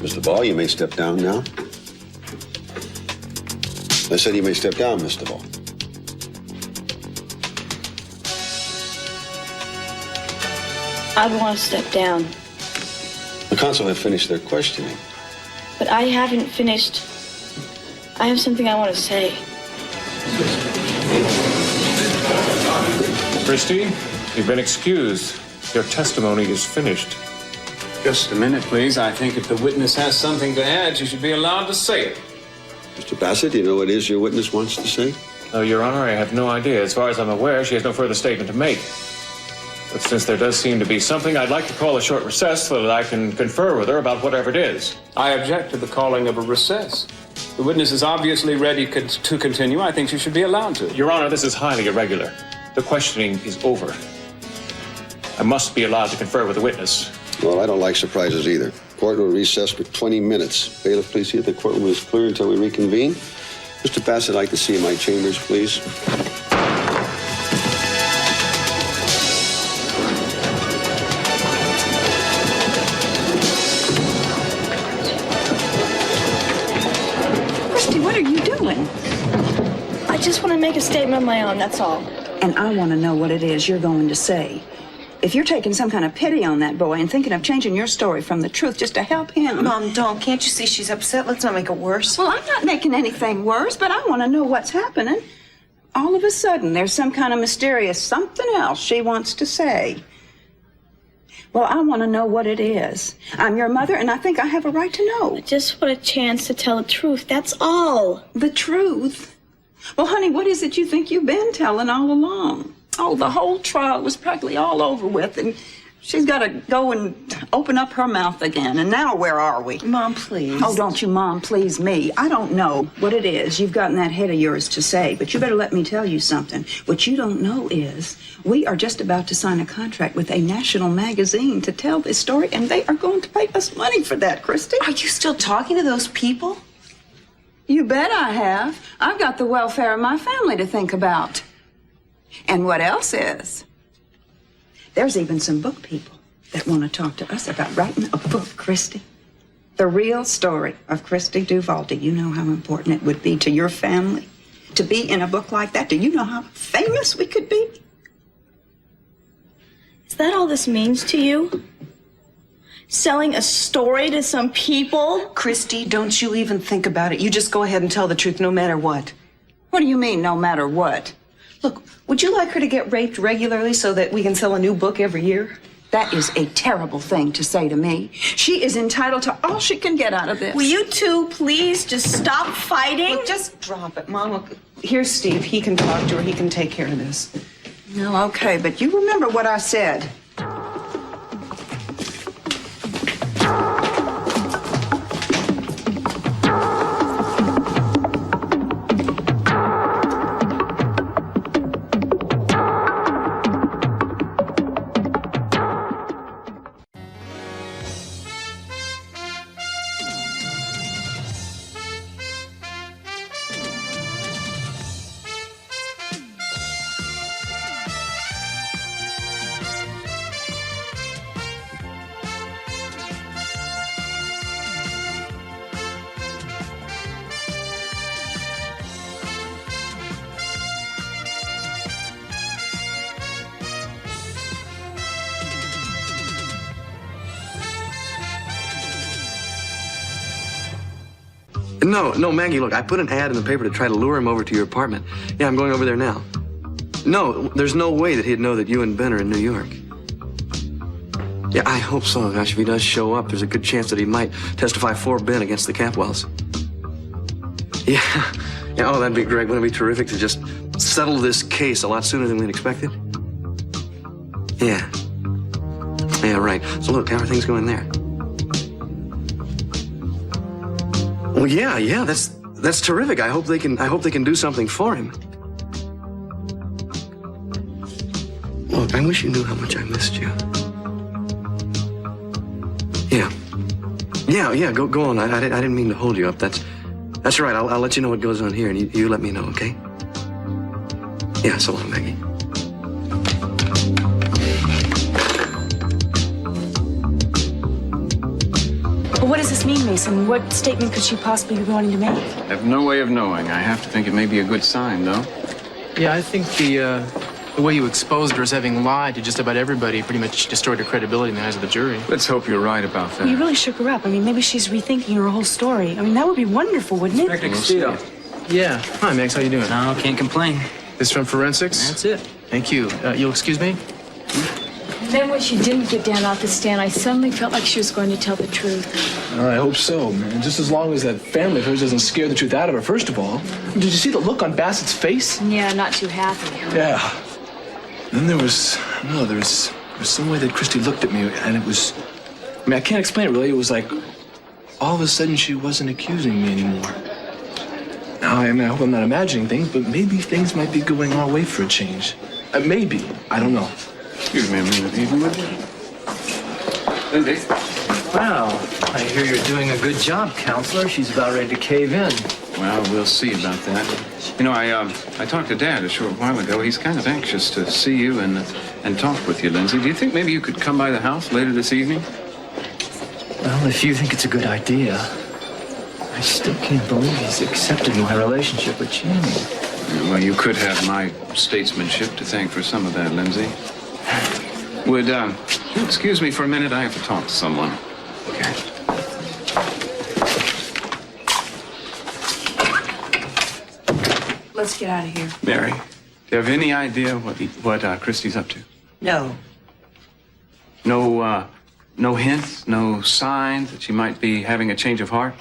Mr. Ball, you may step down now. I said you may step down, Mr. Ball. I want to step down. The counsel have finished their questioning. But I haven't finished. I have something I want to say. Christie, you've been excused. Your testimony is finished. Just a minute, please. I think if the witness has something to add, she should be allowed to say it. Mr. Bassett, do you know what it is your witness wants to say? No, Your Honor, I have no idea. As far as I'm aware, she has no further statement to make. But since there does seem to be something, I'd like to call a short recess so that I can confer with her about whatever it is. I object to the calling of a recess. The witness is obviously ready to continue. I think she should be allowed to. Your Honor, this is highly irregular. The questioning is over. I must be allowed to confer with the witness. Well, I don't like surprises either. Court will recess for 20 minutes. Bailiff, please see if the courtroom is clear until we reconvene. Mr. Bassett, I'd like to see you in my chambers, please. Christy, what are you doing? I just want to make a statement of my own, that's all. And I want to know what it is you're going to say. If you're taking some kind of pity on that boy and thinking of changing your story from the truth just to help him... Mom, don't. Can't you see she's upset? Let's not make it worse. Well, I'm not making anything worse, but I want to know what's happening. All of a sudden, there's some kind of mysterious something else she wants to say. Well, I want to know what it is. I'm your mother, and I think I have a right to know. I just want a chance to tell the truth, that's all. The truth? Well, honey, what is it you think you've been telling all along? Oh, the whole trial was practically all over with, and she's got to go and open up her mouth again. And now where are we? Mom, please. Oh, don't you, Mom, please me. I don't know what it is you've got in that head of yours to say, but you better let me tell you something. What you don't know is we are just about to sign a contract with a national magazine to tell this story, and they are going to pay us money for that, Christy. Are you still talking to those people? You bet I have. I've got the welfare of my family to think about. And what else is? There's even some book people that want to talk to us about writing a book, Christy. The real story of Christy Duval. Do you know how important it would be to your family to be in a book like that? Do you know how famous we could be? Is that all this means to you? Selling a story to some people? Christy, don't you even think about it. You just go ahead and tell the truth no matter what. What do you mean, no matter what? Look, would you like her to get raped regularly so that we can sell a new book every year? That is a terrible thing to say to me. She is entitled to all she can get out of this. Will you two please just stop fighting? Look, just drop it, Mom. Look, here's Steve. He can talk to her. He can take care of this. No, okay, but you remember what I said. No, Maggie, look, I put an ad in the paper to try to lure him over to your apartment. Yeah, I'm going over there now. No, there's no way that he'd know that you and Ben are in New York. Yeah, I hope so. Gosh, if he does show up, there's a good chance that he might testify for Ben against the Capwells. Yeah, oh, that'd be great. Wouldn't it be terrific to just settle this case a lot sooner than we'd expected? Yeah, right. So look, how are things going there? Well, yeah, that's terrific. I hope they can do something for him. Look, I wish you knew how much I missed you. Yeah, go on. I didn't mean to hold you up. That's right. I'll let you know what goes on here, and you let me know, okay? Yeah, so long, Maggie. But what does this mean, Mason? What statement could she possibly be wanting to make? I have no way of knowing. I have to think it may be a good sign, though. Yeah, I think the way you exposed her as having lied to just about everybody pretty much destroyed her credibility in the eyes of the jury. Let's hope you're right about that. Well, you really shook her up. I mean, maybe she's rethinking her whole story. I mean, that would be wonderful, wouldn't it? Technical steel. Yeah. Hi, Max. How you doing? No, can't complain. This from forensics? That's it. Thank you. You'll excuse me? Then when she didn't get down off the stand, I suddenly felt like she was going to tell the truth. I hope so, man. Just as long as that family of hers doesn't scare the truth out of her, first of all. Did you see the look on Bassett's face? Yeah, not too happy. Yeah. Then there was some way that Christy looked at me, and it was, I mean, I can't explain it really. It was like, all of a sudden she wasn't accusing me anymore. Now, I mean, I hope I'm not imagining things, but maybe things might be going our way for a change. Maybe. I don't know. Excuse me a minute, Ethan, would you? Lindsay? Well, I hear you're doing a good job, counselor. She's about ready to cave in. Well, we'll see about that. You know, I talked to Dad a short while ago. He's kind of anxious to see you and talk with you, Lindsay. Do you think maybe you could come by the house later this evening? Well, if you think it's a good idea, I still can't believe he's accepted my relationship with Jamie. Yeah, well, you could have my statesmanship to thank for some of that, Lindsay. Would you excuse me for a minute? I have to talk to someone. Okay. Let's get out of here. Mary, do you have any idea what Christy's up to? No. No hints, no signs that she might be having a change of heart?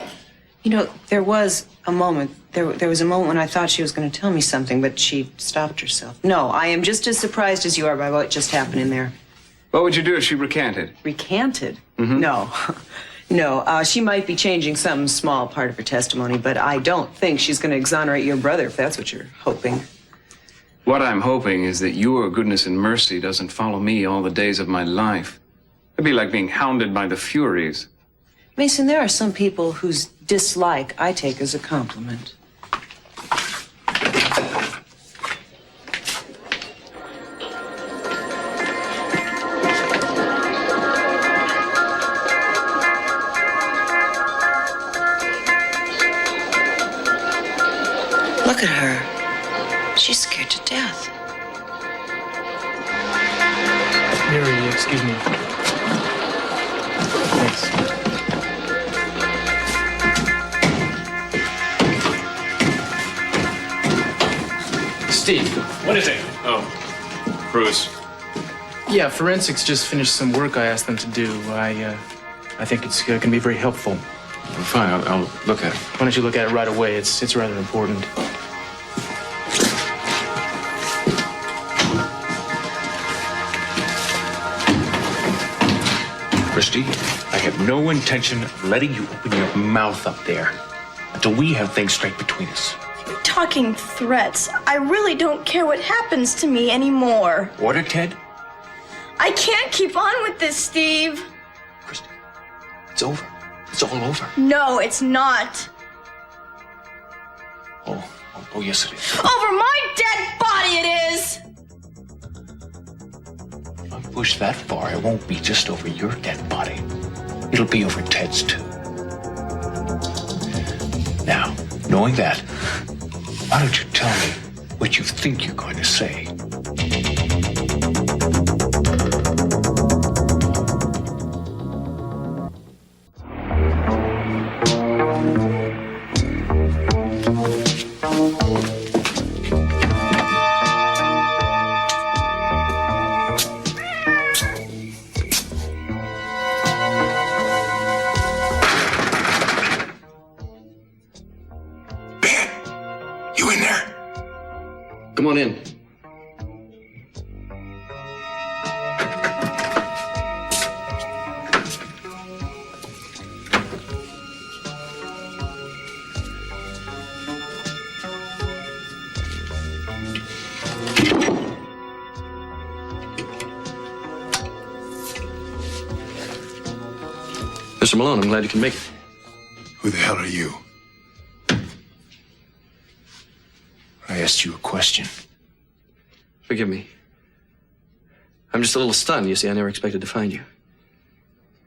You know, there was a moment. There was a moment when I thought she was going to tell me something, but she stopped herself. No, I am just as surprised as you are by what just happened in there. What would you do if she recanted? Recanted? No. No, she might be changing some small part of her testimony, but I don't think she's going to exonerate your brother, if that's what you're hoping. What I'm hoping is that your goodness and mercy doesn't follow me all the days of my life. It'd be like being hounded by the Furies. Mason, there are some people whose dislike I take as a compliment. Look at her. She's scared to death. Mary, excuse me. Thanks. Steve. What is it? Oh, Bruce. Yeah, forensics just finished some work I asked them to do. I think it's going to be very helpful. Fine, I'll look at it. Why don't you look at it right away? It's rather important. Christy, I have no intention of letting you open your mouth up there until we have things straight between us. You're talking threats. I really don't care what happens to me anymore. Order, Ted? I can't keep on with this, Steve. Christy, it's over. It's all over. No, it's not. Oh, yes it is. Over my dead body it is! If I push that far, it won't be just over your dead body. It'll be over Ted's, too. Now, knowing that, why don't you tell me what you think you're going to say? Come on in. Mr. Malone, I'm glad you can make it. Who the hell are you? I asked you a question. Forgive me. I'm just a little stunned. You see, I never expected to find you.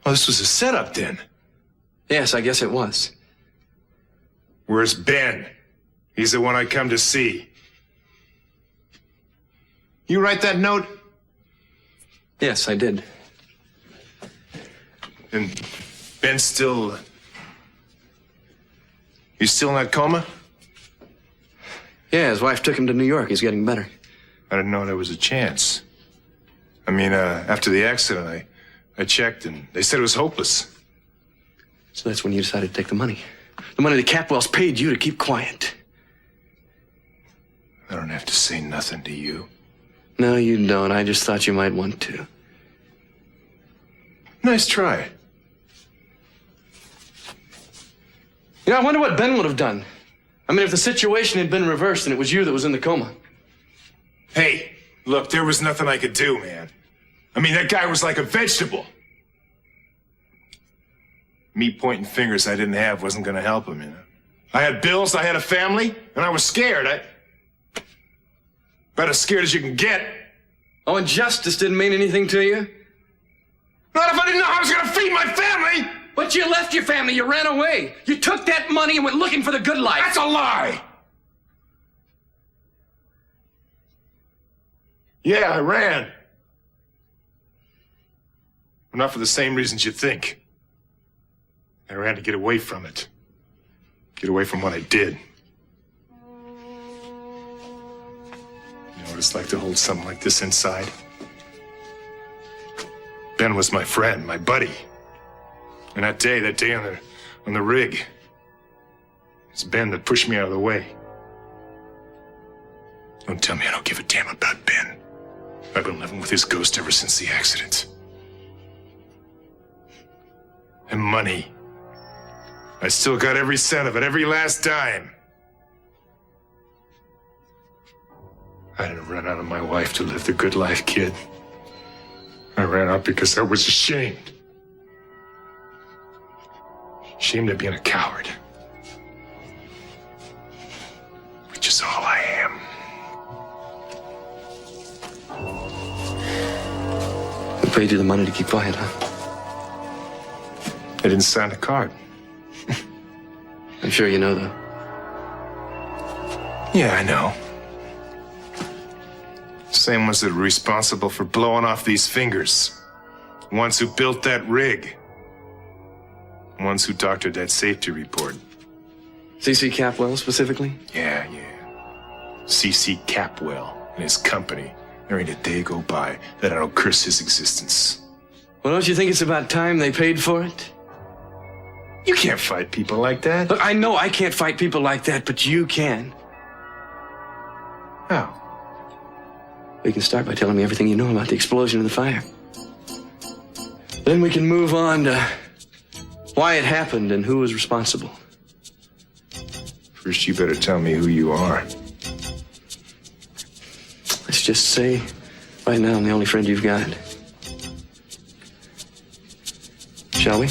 Oh, this was a setup then. Yes, I guess it was. Where's Ben? He's the one I come to see. You write that note? Yes, I did. And Ben's still... He's still in that coma? Yeah, his wife took him to New York. He's getting better. I didn't know there was a chance. I mean, after the accident, I checked and they said it was hopeless. So that's when you decided to take the money. The money the Capwells paid you to keep quiet. I don't have to say nothing to you. No, you don't. I just thought you might want to. Nice try. You know, I wonder what Ben would have done. I mean, if the situation had been reversed and it was you that was in the coma. Hey, look, there was nothing I could do, man. I mean, that guy was like a vegetable. Me pointing fingers I didn't have wasn't gonna help him, you know. I had bills, I had a family, and I was scared. About as scared as you can get. Oh, and justice didn't mean anything to you? Not if I didn't know how I was gonna feed my family! But you left your family, you ran away. You took that money and went looking for the good life. That's a lie! Yeah, I ran. But not for the same reasons you think. I ran to get away from it. Get away from what I did. You know what it's like to hold something like this inside? Ben was my friend, my buddy. And that day on the rig, it's Ben that pushed me out of the way. Don't tell me I don't give a damn about Ben. I've been living with his ghost ever since the accident. And money. I still got every cent of it, every last dime. I didn't run out on my wife to live the good life, kid. I ran out because I was ashamed. Ashamed of being a coward. Which is all I am. Who paid you the money to keep quiet, huh? I didn't sign the card. I'm sure you know, though. Yeah, I know. Same ones that are responsible for blowing off these fingers. Ones who built that rig. Ones who doctored that safety report. C.C. Capwell, specifically? Yeah. C.C. Capwell and his company. There ain't a day go by that I don't curse his existence. Well, don't you think it's about time they paid for it? You can't fight people like that. Look, I know I can't fight people like that, but you can. How? We can start by telling me everything you know about the explosion and the fire. Then we can move on to why it happened and who was responsible. First, you better tell me who you are. Let's just say, right now, I'm the only friend you've got. Shall we?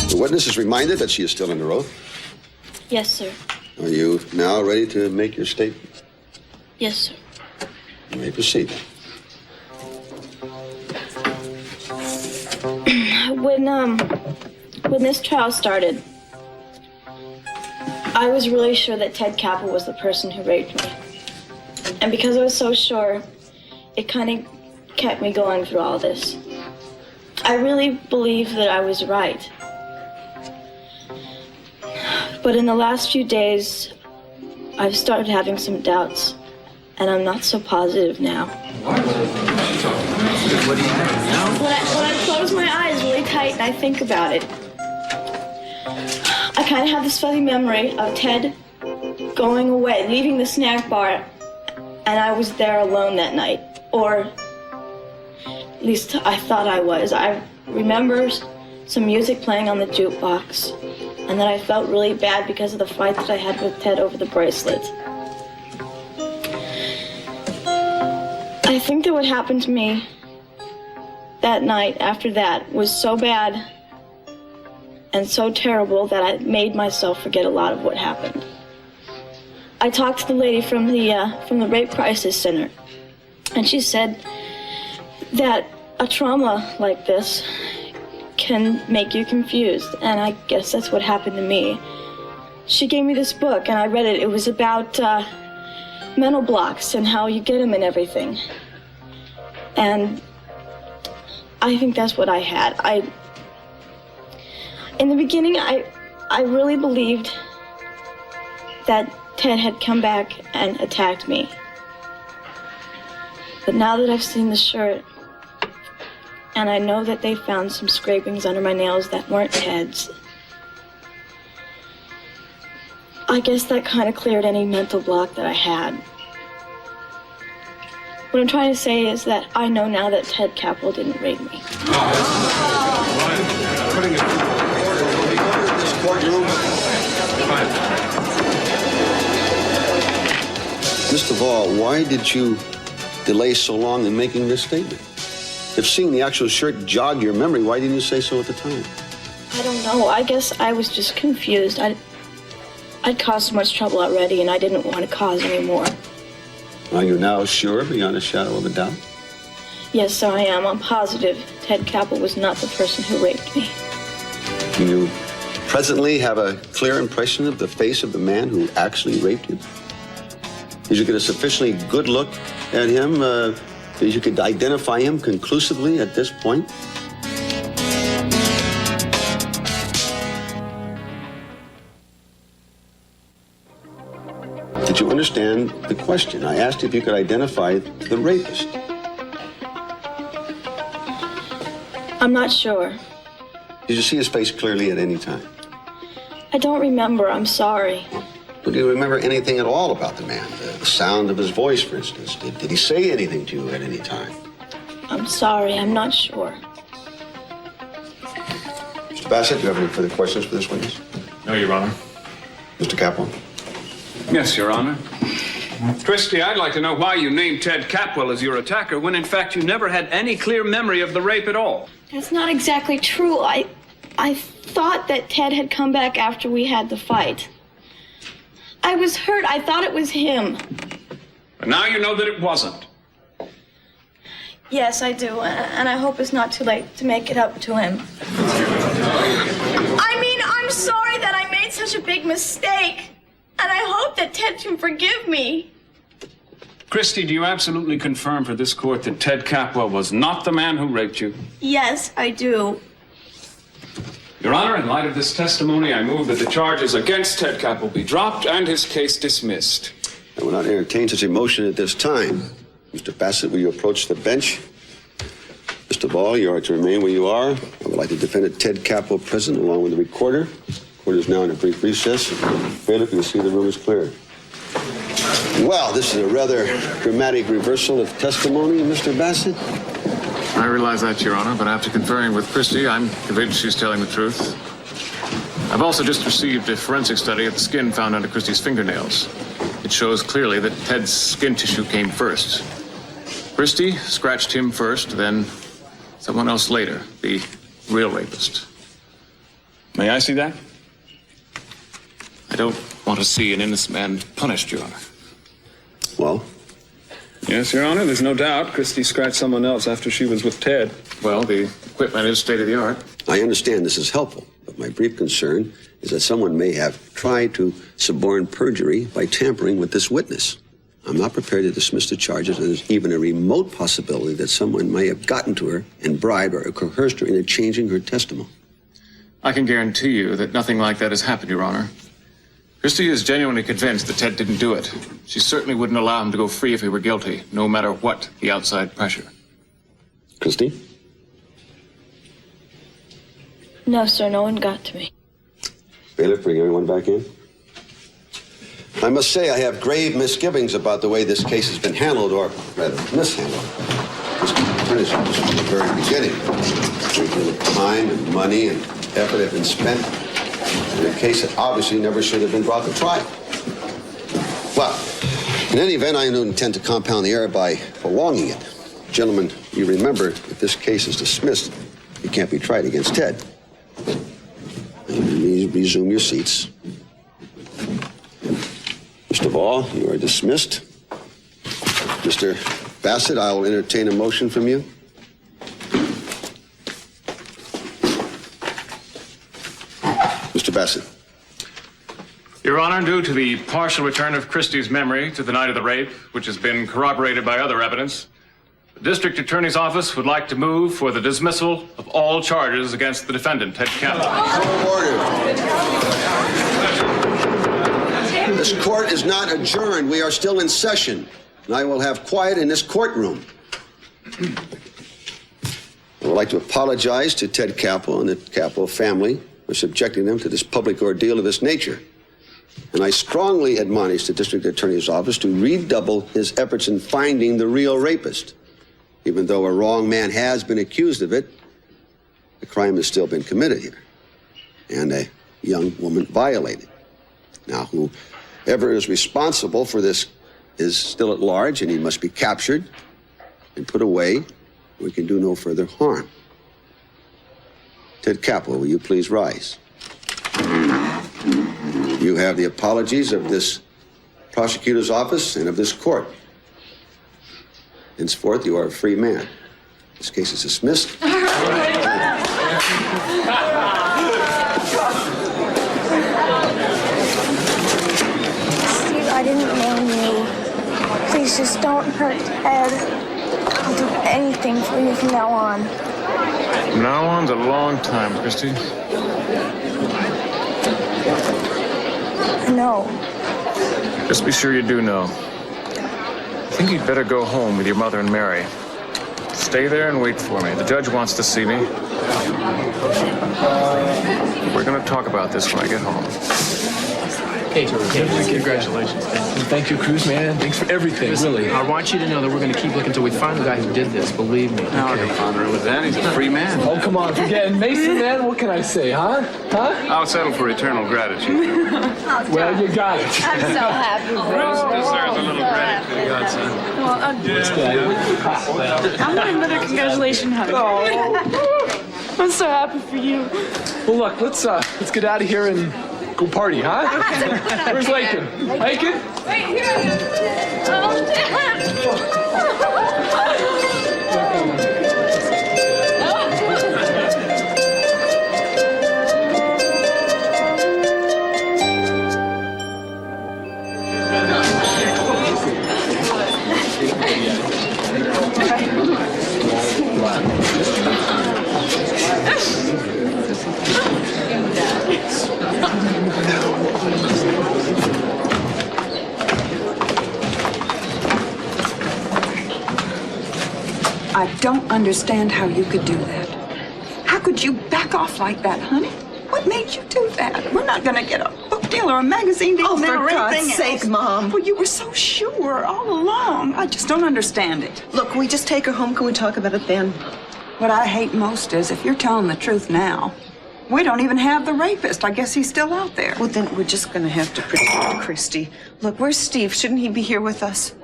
The witness is reminded that she is still under oath. Yes, sir. Are you now ready to make your statement? Yes, sir. You may proceed. When this trial started, I was really sure that Ted Capwell was the person who raped me. And because I was so sure, it kind of kept me going through all this. I really believed that I was right. But in the last few days, I've started having some doubts, and I'm not so positive now. When I close my eyes really tight and I think about it, I kind of have this fuzzy memory of Ted going away, leaving the snack bar, and I was there alone that night. Or at least I thought I was. I remember some music playing on the jukebox, and then I felt really bad because of the fight that I had with Ted over the bracelet. I think that what happened to me that night after that was so bad and so terrible that I made myself forget a lot of what happened. I talked to the lady from the Rape Crisis Center, and she said that a trauma like this can make you confused, and I guess that's what happened to me. She gave me this book, and I read it. It was about mental blocks and how you get them and everything. And I think that's what I had. In the beginning, I really believed that Ted had come back and attacked me. But now that I've seen the shirt, and I know that they found some scrapings under my nails that weren't Ted's, I guess that kind of cleared any mental block that I had. What I'm trying to say is that I know now that Ted Capwell didn't rape me. Mr. Ball, why did you delay so long in making this statement? If seeing the actual shirt jogged your memory, why didn't you say so at the time? I don't know. I guess I was just confused. I'd caused so much trouble already, and I didn't want to cause any more. Are you now sure, beyond a shadow of a doubt? Yes, sir, I am. I'm positive Ted Capwell was not the person who raped me. Do you presently have a clear impression of the face of the man who actually raped you? Did you get a sufficiently good look at him that you could identify him conclusively at this point? Did you understand the question? I asked if you could identify the rapist. I'm not sure. Did you see his face clearly at any time? I don't remember. I'm sorry. Do you remember anything at all about the man? The sound of his voice, for instance. Did he say anything to you at any time? I'm sorry. I'm not sure. Mr. Bassett, do you have any further questions for this witness? No, Your Honor. Mr. Capwell? Yes, Your Honor. Christie, I'd like to know why you named Ted Capwell as your attacker when, in fact, you never had any clear memory of the rape at all. That's not exactly true. I thought that Ted had come back after we had the fight. I was hurt. I thought it was him. And now you know that it wasn't. Yes, I do. And I hope it's not too late to make it up to him. I mean, I'm sorry that I made such a big mistake. And I hope that Ted can forgive me. Christie, do you absolutely confirm for this court that Ted Capwell was not the man who raped you? Yes, I do. Your Honor, in light of this testimony, I move that the charges against Ted Capwell be dropped and his case dismissed. I will not entertain such a motion at this time. Mr. Bassett, will you approach the bench? Mr. Ball, you are to remain where you are. I would like the defendant, Ted Capwell, present, along with the recorder. The court is now in a brief recess. Bailiff, you'll see the room is clear. Well, this is a rather dramatic reversal of testimony, Mr. Bassett. I realize that, Your Honor, but after conferring with Christie, I'm convinced she's telling the truth. I've also just received a forensic study of the skin found under Christie's fingernails. It shows clearly that Ted's skin tissue came first. Christie scratched him first, then someone else later, the real rapist. May I see that? I don't want to see an innocent man punished, Your Honor. Well? Yes, Your Honor, there's no doubt Christie scratched someone else after she was with Ted. Well, the equipment is state-of-the-art. I understand this is helpful, but my brief concern is that someone may have tried to suborn perjury by tampering with this witness. I'm not prepared to dismiss the charges, and there's even a remote possibility that someone may have gotten to her and bribed or coerced her into changing her testimony. I can guarantee you that nothing like that has happened, Your Honor. Christie is genuinely convinced that Ted didn't do it. She certainly wouldn't allow him to go free if he were guilty, no matter what the outside pressure. Christie? No, sir, no one got to me. Bailiff, bring everyone back in. I must say I have grave misgivings about the way this case has been handled, or rather mishandled. This attorney's office from the very beginning. A great deal of time and money and effort have been spent in a case that obviously never should have been brought to trial. Well, in any event, I don't intend to compound the error by prolonging it. Gentlemen, you remember, if this case is dismissed, it can't be tried against Ted. You resume your seats. Mr. First of all, you are dismissed. Mr. Bassett, I will entertain a motion from you. Mr. Bassett. Your Honor, due to the partial return of Christie's memory to the night of the rape, which has been corroborated by other evidence, the District Attorney's Office would like to move for the dismissal of all charges against the defendant, Ted Capwell. Order. This court is not adjourned. We are still in session, and I will have quiet in this courtroom. I would like to apologize to Ted Capwell and the Capwell family for subjecting them to this public ordeal of this nature. And I strongly admonish the District Attorney's Office to redouble his efforts in finding the real rapist. Even though a wrong man has been accused of it, the crime has still been committed here, and a young woman violated. Now, whoever is responsible for this is still at large, and he must be captured and put away where he can do no further harm. Ted Capwell, will you please rise? You have the apologies of this prosecutor's office and of this court. Henceforth, you are a free man. This case is dismissed. Steve, I didn't mean you. Please just don't hurt Ted. I'll do anything for you from now on. From now on's a long time, Christie. No. Just be sure you do know. I think you'd better go home with your mother and Mary. Stay there and wait for me. The judge wants to see me. We're going to talk about this when I get home. Hey, congratulations. Thank you, Cruz, man. Thanks for everything, really. I want you to know that we're going to keep looking until we find the guy who did this. Believe me. No, don't bother with that. He's a free man. Oh, come on. Forget Mason, man. What can I say, huh? Huh? I'll settle for eternal gratitude. Well, you got it. I'm so happy. Deserves a little gratitude, Godson. I'm not another congratulation hug. I'm so happy for you. Well, look, let's get out of here and go party, huh? Where's Lakin? Lakin? Right here. I don't understand how you could do that. How could you back off like that, honey? What made you do that? We're not going to get a book deal or a magazine deal now or anything else. Sake, Mom. Well, you were so sure all along. I just don't understand it. Look, can we just take her home? Can we talk about it then? What I hate most is if you're telling the truth now, we don't even have the rapist. I guess he's still out there. Well, then we're just going to have to protect Christy. Look, where's Steve? Shouldn't he be here with us?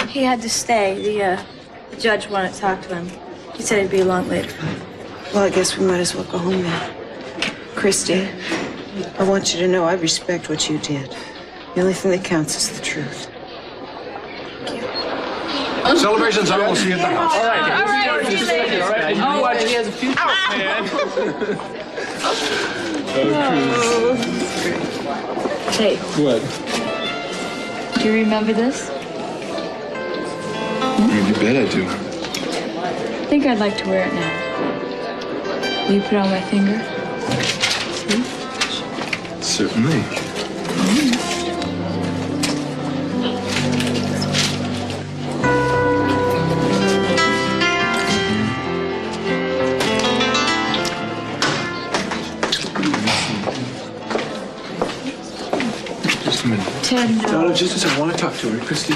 He had to stay. The judge wanted to talk to him. He said he'd be along later. Well, I guess we might as well go home then. Christy, I want you to know I respect what you did. The only thing that counts is the truth. Celebration's on. We'll see you at the house. All right. All right, see you later. All right. You watch. He has a future. Hey, What? do you remember this? You bet I do. I think I'd like to wear it now. Will you put it on my finger? Certainly. Just a minute. Ted, No, just a second. I want to talk to her. Christy.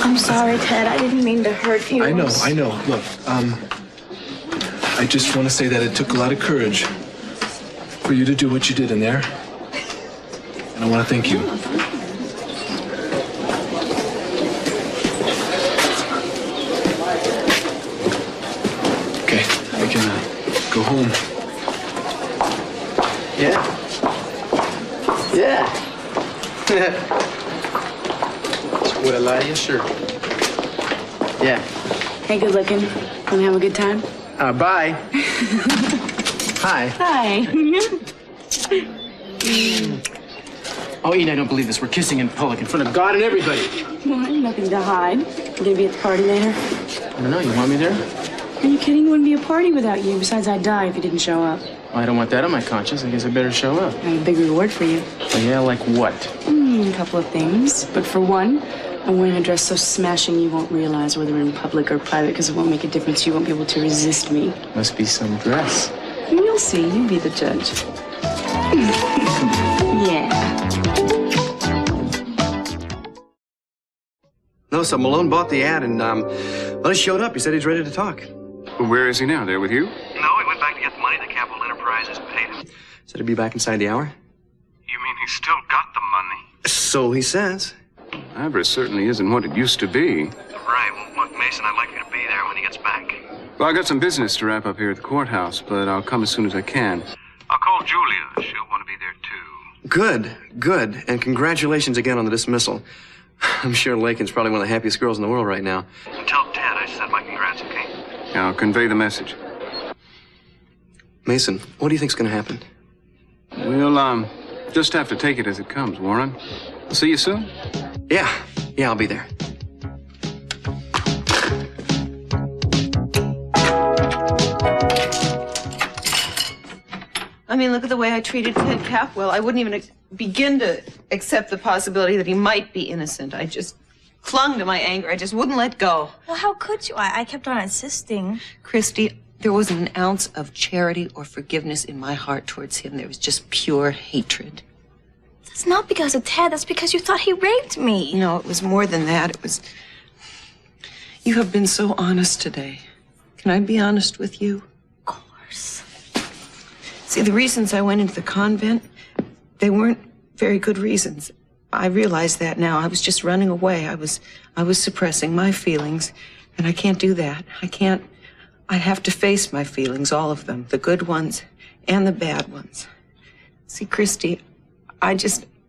I'm sorry, Ted. I didn't mean to hurt you. I know. Look, I just want to say that it took a lot of courage for you to do what you did in there. And I want to thank you. Okay, I can go home. Yeah. Would I lie to you? Sure. Yeah. Hey, good looking. Wanna have a good time? Bye. Hi. Hi. Oh, Ian, I don't believe this. We're kissing in public in front of God and everybody. Well, I have nothing to hide. You gonna be at the party later? I don't know. You want me there? Are you kidding? It wouldn't be a party without you. Besides, I'd die if you didn't show up. Well, I don't want that on my conscience. I guess I better show up. I have a big reward for you. Oh, yeah, like what? A couple of things. But for one, I'm wearing a dress so smashing you won't realize whether in public or private because it won't make a difference. You won't be able to resist me. Must be some dress. You'll see. You be the judge. Yeah. No, so Malone bought the ad and, well, he showed up. He said he's ready to talk. Well, where is he now? There with you? No, he went back to get the money that Capwell Enterprises paid him. Said he'd be back inside the hour. You mean he's still got the money? So he says. Avarice certainly isn't what it used to be. Right. Well, look, Mason, I'd like you to be there when he gets back. Well, I got some business to wrap up here at the courthouse, but I'll come as soon as I can. I'll call Julia. She'll want to be there, too. Good, good. And congratulations again on the dismissal. I'm sure Lakin's probably one of the happiest girls in the world right now. And tell Ted I said my congrats, okay? Yeah, I'll convey the message. Mason, what do you think's gonna happen? We'll, just have to take it as it comes, Warren. I'll see you soon? Yeah, I'll be there. I mean, look at the way I treated Ted Capwell. I wouldn't even begin to accept the possibility that he might be innocent. I just clung to my anger. I just wouldn't let go. Well, how could you? I kept on insisting. Christy, there wasn't an ounce of charity or forgiveness in my heart towards him. There was just pure hatred. That's not because of Ted. That's because you thought he raped me. No, it was more than that. It was... You have been so honest today. Can I be honest with you? Of course. See, the reasons I went into the convent, they weren't very good reasons. I realize that now. I was just running away. I was suppressing my feelings, and I can't do that. I have to face my feelings, all of them, the good ones and the bad ones. See, Christy, I'm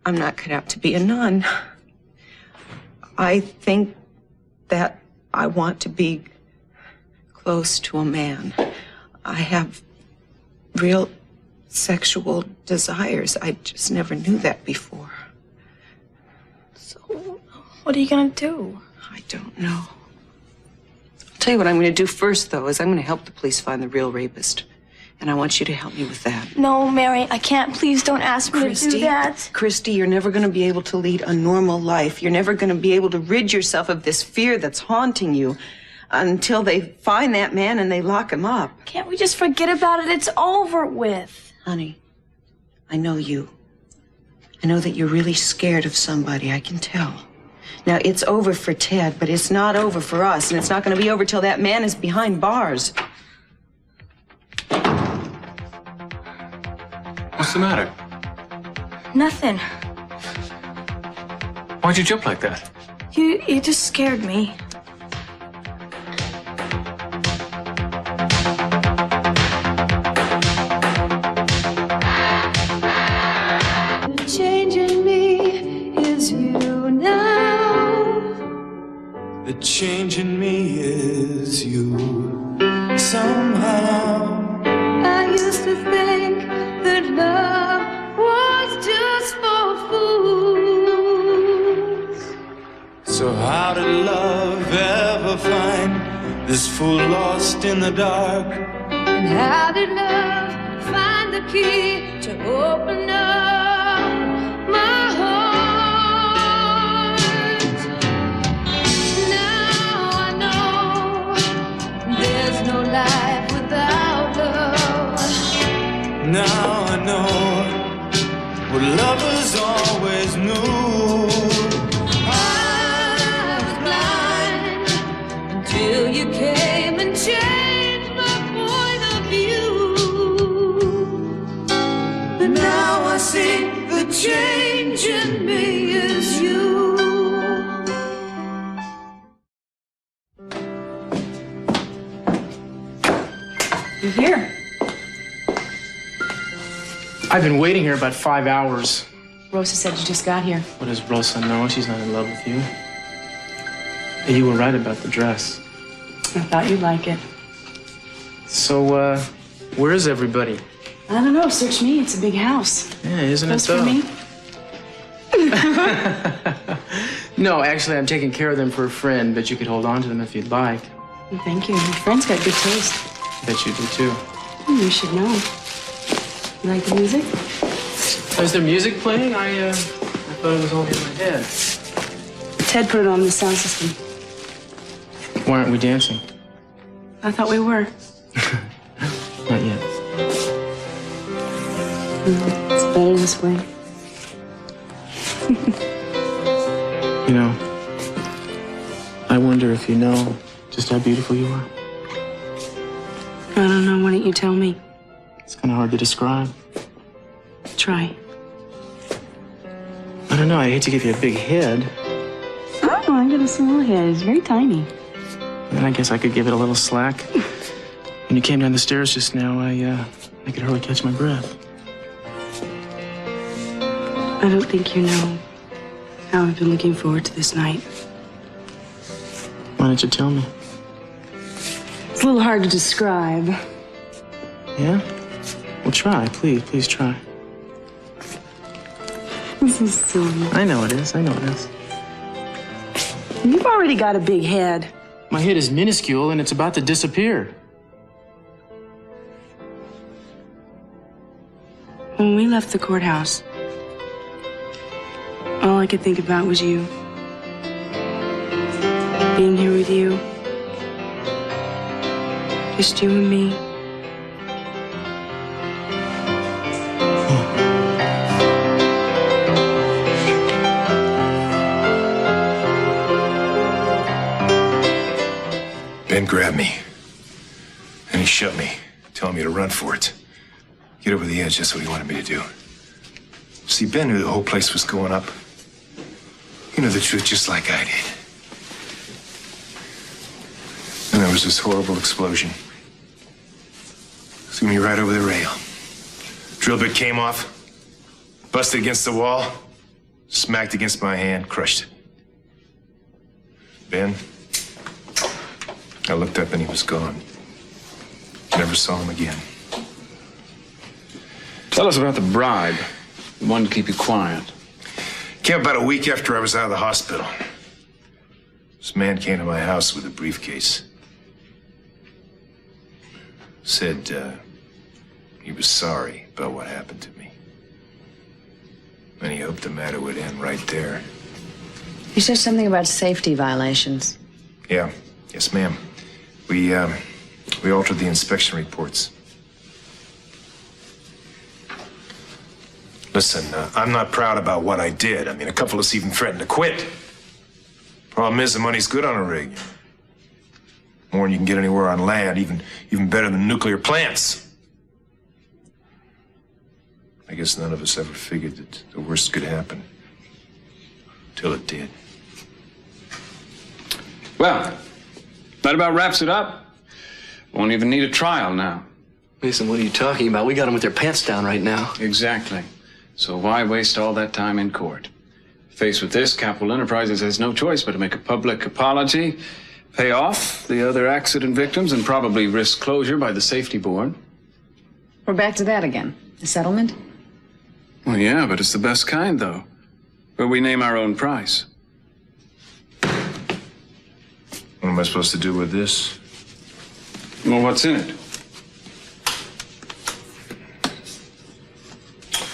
not cut out to be a nun. I think that I want to be close to a man. I have real sexual desires. I just never knew that before. So, what are you gonna do? I don't know. I'll tell you what I'm gonna do first, though, is I'm gonna help the police find the real rapist. And I want you to help me with that. No, Mary, I can't. Please don't ask me to do that. Christy, you're never gonna be able to lead a normal life. You're never gonna be able to rid yourself of this fear that's haunting you until they find that man and they lock him up. Can't we just forget about it? It's over with. Honey, I know you. I know that you're really scared of somebody, I can tell. Now, it's over for Ted, but it's not over for us, and it's not going to be over till that man is behind bars. What's the matter? Nothing. Why'd you jump like that? You just scared me. Changing me is you now. The change in me is you somehow. I used to think that love was just for fools. So how did love ever find this fool lost in the dark? And how did love find the key to open up my heart? Now I know there's no life without love. Now I know what lovers always knew. I was blind until you came and changed my point of view. But now I see the change in me is you. You're here. I've been waiting here about 5 hours. Rosa said you just got here. What does Rosa know? She's not in love with you. You were right about the dress. I thought you'd like it. So, where is everybody? I don't know. Search me. It's a big house. Yeah, isn't Close it though? for me? No, actually, I'm taking care of them for a friend, but you could hold on to them if you'd like. Well, thank you. Your friend's got good taste. I bet you do too. You should know. You like the music? Is there music playing? I thought it was only in my head. Ted put it on the sound system. Why aren't we dancing? I thought we were. Not yet. It's better this way. You know, I wonder if you know just how beautiful you are. I don't know. Why don't you tell me? It's kind of hard to describe. Try. I don't know. I hate to give you a big head. Oh, I got a small head. It's very tiny. And I guess I could give it a little slack. When you came down the stairs just now, I could hardly catch my breath. I don't think you know how I've been looking forward to this night. Why don't you tell me? It's a little hard to describe. Yeah? Well, try. Please try. This is silly. I know it is. You've already got a big head. My head is minuscule and it's about to disappear. When we left the courthouse, all I could think about was you. Being here with you. Just you and me. Ben grabbed me. And he shoved me, telling me to run for it. Get over the edge, that's what he wanted me to do. See, Ben knew the whole place was going up. He knew the truth just like I did. And there was this horrible explosion. Threw me right over the rail. Drill bit came off, busted against the wall, smacked against my hand, crushed it. Ben, I looked up and he was gone. Never saw him again. Tell us about the bribe. The one to keep you quiet. Came about a week after I was out of the hospital. This man came to my house with a briefcase. Said, he was sorry about what happened to me. And he hoped the matter would end right there. You said something about safety violations. Yeah. Yes, ma'am. We altered the inspection reports. Listen, I'm not proud about what I did. I mean, a couple of us even threatened to quit. Problem is, the money's good on a rig. More than you can get anywhere on land, even better than nuclear plants. I guess none of us ever figured that the worst could happen. Till it did. Well, that about wraps it up. Won't even need a trial now. Mason, what are you talking about? We got them with their pants down right now. Exactly. So why waste all that time in court? Faced with this, Capwell Enterprises has no choice but to make a public apology, pay off the other accident victims, and probably risk closure by the safety board. We're back to that again. The settlement? Well, yeah, but it's the best kind, though, where we name our own price. What am I supposed to do with this? Well, what's in it?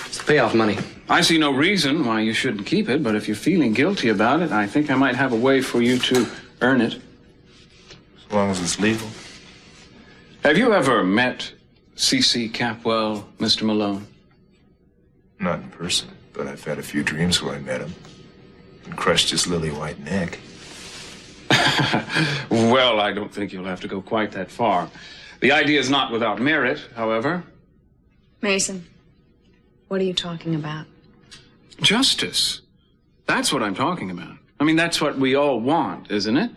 It's the payoff money. I see no reason why you shouldn't keep it, but if you're feeling guilty about it, I think I might have a way for you to earn it. As long as it's legal. Have you ever met C.C. Capwell, Mr. Malone? Not in person, but I've had a few dreams where I met him and crushed his lily white neck. Well, I don't think you'll have to go quite that far. The idea is not without merit, however. Mason, what are you talking about? Justice. That's what I'm talking about. I mean, that's what we all want, isn't it?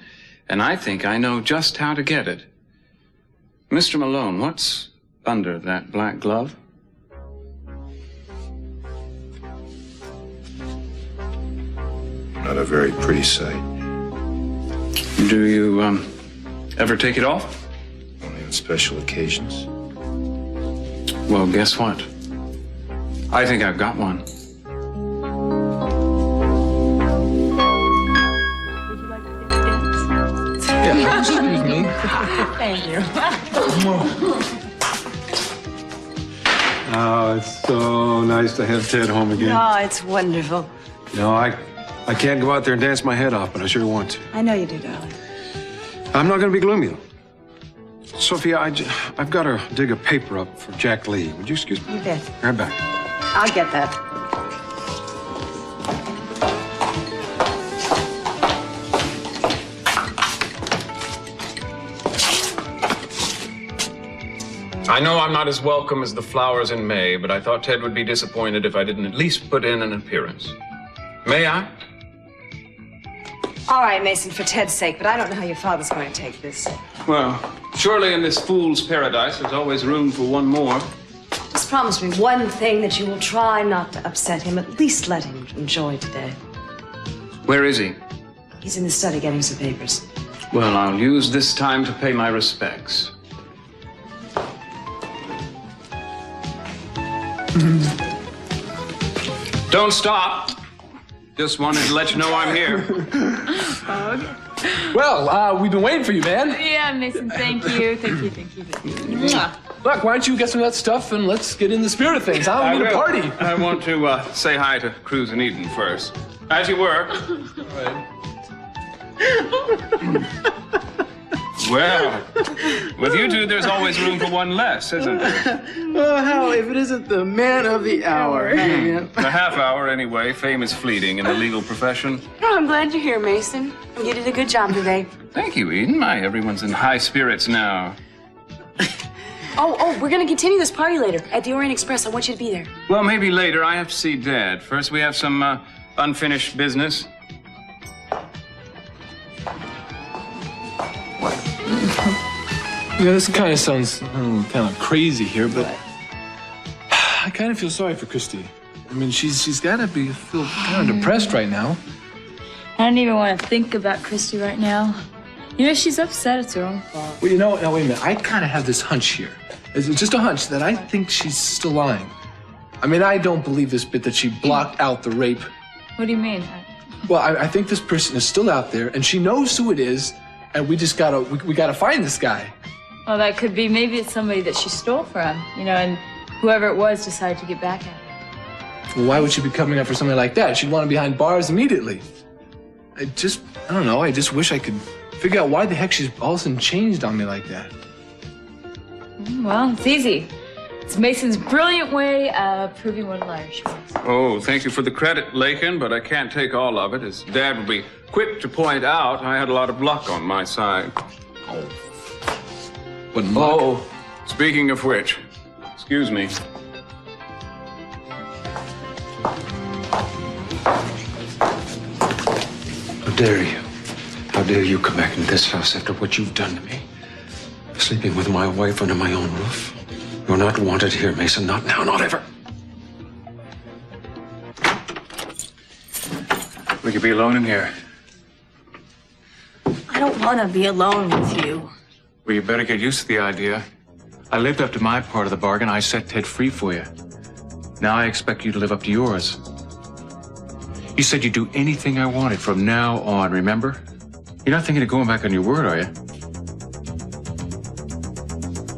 And I think I know just how to get it. Mr. Malone, what's under that black glove? Not a very pretty sight. Do you, ever take it off? Only on special occasions. Well, guess what? I think I've got one. Yeah, excuse me. Thank you. Oh, it's so nice to have Ted home again. Oh, it's wonderful. You know, I can't go out there and dance my head off, but I sure want to. I know you do, darling. I'm not going to be gloomy, though. Sophia, I've got to dig a paper up for Jack Lee. Would you excuse me? You bet. Right back. I'll get that. I know I'm not as welcome as the flowers in May, but I thought Ted would be disappointed if I didn't at least put in an appearance. May I? All right, Mason, for Ted's sake, but I don't know how your father's going to take this. Well, surely in this fool's paradise, there's always room for one more. Just promise me one thing, that you will try not to upset him. At least let him enjoy today. Where is he? He's in the study getting some papers. Well, I'll use this time to pay my respects. Don't stop. Just wanted to let you know I'm here. Well, we've been waiting for you, man. Yeah, Mason, thank you. Thank you. Look, why don't you get some of that stuff and let's get in the spirit of things, huh? We need a party. I want to say hi to Cruz and Eden first. As you were. All right. Well, with you two, there's always room for one less, isn't there? Oh, hell, if it isn't the man of the hour. A half hour, anyway. Fame is fleeting in the legal profession. Oh, I'm glad you're here, Mason. You did a good job today. Thank you, Eden. Everyone's in high spirits now. Oh, we're going to continue this party later at the Orient Express. I want you to be there. Well, maybe later. I have to see Dad. First, we have some unfinished business. Yeah, this kind of sounds kind of crazy here, but I kind of feel sorry for Christy. I mean, she's got to feel kind of depressed right now. I don't even want to think about Christy right now. You know, she's upset. It's her own fault. Well, you know, now wait a minute. I kind of have this hunch here. It's just a hunch that I think she's still lying. I mean, I don't believe this bit that she blocked out the rape. What do you mean? Well, I think this person is still out there, and she knows who it is, and we just gotta find this guy. Well, that could be. Maybe it's somebody that she stole from, you know, and whoever it was decided to get back at her. Well, why would she be coming up for somebody like that? She'd want to be behind bars immediately. I don't know. I just wish I could figure out why the heck she's all of a sudden changed on me like that. Well, it's easy. It's Mason's brilliant way of proving what a liar she was. Oh, thank you for the credit, Lakin, but I can't take all of it. As Dad would be quick to point out, I had a lot of luck on my side. Oh, speaking of which, excuse me. How dare you? How dare you come back into this house after what you've done to me? Sleeping with my wife under my own roof. You're not wanted here, Mason. Not now, not ever. We could be alone in here. I don't want to be alone with you. Well, you better get used to the idea. I lived up to my part of the bargain. I set Ted free for you. Now I expect you to live up to yours. You said you'd do anything I wanted from now on, remember? You're not thinking of going back on your word, are you?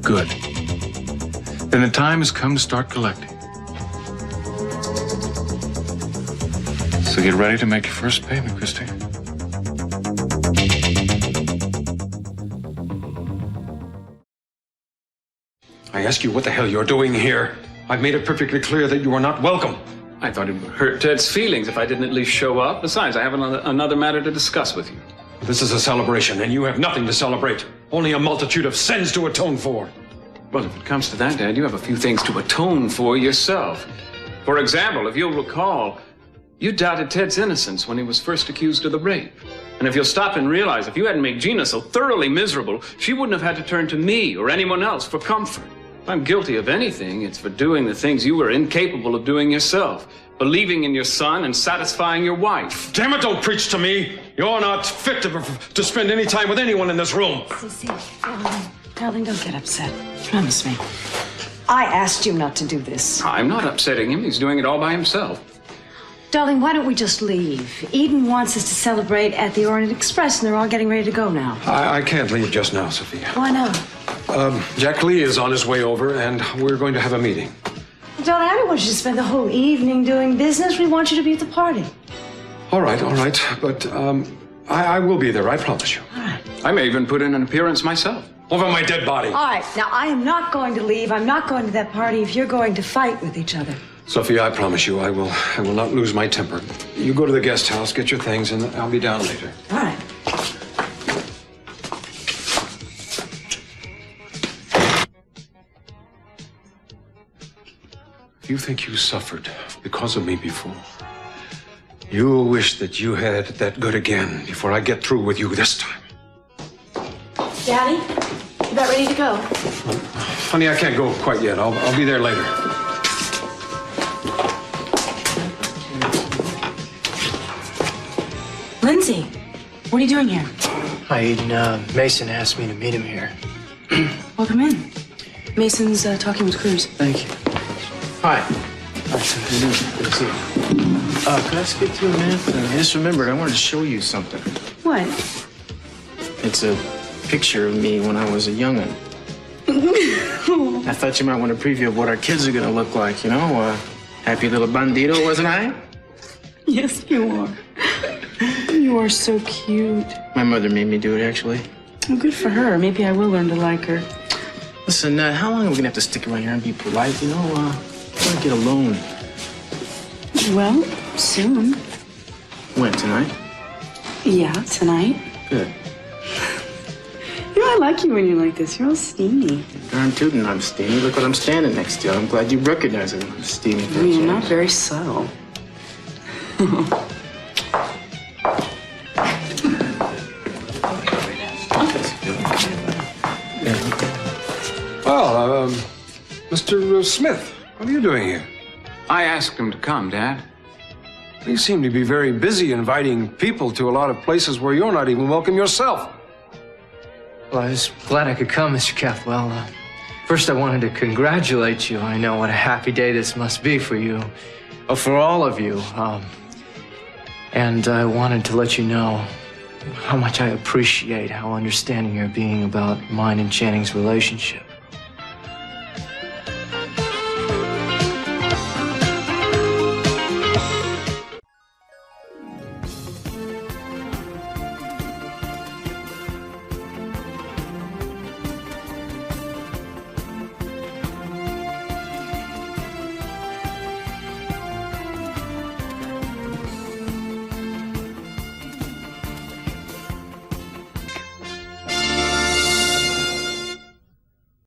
Good. Then the time has come to start collecting. So get ready to make your first payment, Christy. I ask you what the hell you're doing here. I've made it perfectly clear that you are not welcome. I thought it would hurt Ted's feelings if I didn't at least show up. Besides, I have another matter to discuss with you. This is a celebration, and you have nothing to celebrate. Only a multitude of sins to atone for. Well, if it comes to that, Dad, you have a few things to atone for yourself. For example, if you'll recall, you doubted Ted's innocence when he was first accused of the rape. And if you'll stop and realize, if you hadn't made Gina so thoroughly miserable, she wouldn't have had to turn to me or anyone else for comfort. If I'm guilty of anything, it's for doing the things you were incapable of doing yourself. Believing in your son and satisfying your wife. Damn it, don't preach to me. You're not fit to spend any time with anyone in this room. Cece, darling, don't get upset. Promise me. I asked you not to do this. I'm not upsetting him. He's doing it all by himself. Darling, why don't we just leave? Eden wants us to celebrate at the Orient Express, and they're all getting ready to go now. I can't leave just now, Sophia. Why not? Jack Lee is on his way over, and we're going to have a meeting. Darling, I don't want you to spend the whole evening doing business. We want you to be at the party. All right. But I will be there, I promise you. All right. I may even put in an appearance myself. Over my dead body. All right. Now, I am not going to leave. I'm not going to that party if you're going to fight with each other. Sophia, I promise you, I will not lose my temper. You go to the guest house, get your things, and I'll be down later. All right. You think you suffered because of me before. You wish that you had it that good again before I get through with you this time. Daddy, you about ready to go? Honey, I can't go quite yet. I'll be there later. Lindsay, what are you doing here? Hi, Eden. Mason asked me to meet him here. Welcome in. Mason's talking with Cruz. Thank you. Hi. Nice to meet you. Good to see you. Could I speak to you a minute? I just remembered, I wanted to show you something. What? It's a picture of me when I was a young'un. I thought you might want a preview of what our kids are gonna look like, you know? Happy little bandito, wasn't I? Yes, you are. You are so cute. My mother made me do it, actually. Well, good for her. Maybe I will learn to like her. Listen, how long are we gonna have to stick around here and be polite, you know? I wanna get alone. Well, soon. When, tonight? Yeah, tonight. Good. You know, I like you when you're like this. You're all steamy. Darn tootin', I'm steamy. Look what I'm standing next to. I'm glad you recognize it. I'm steamy. I mean, you're not very subtle. Well, Mr. Smith, what are you doing here? I asked him to come, Dad. You seem to be very busy inviting people to a lot of places where you're not even welcome yourself. Well, I was glad I could come, Mr. Capwell. First, I wanted to congratulate you. I know what a happy day this must be for you, for all of you. And I wanted to let you know how much I appreciate how understanding you're being about mine and Channing's relationship.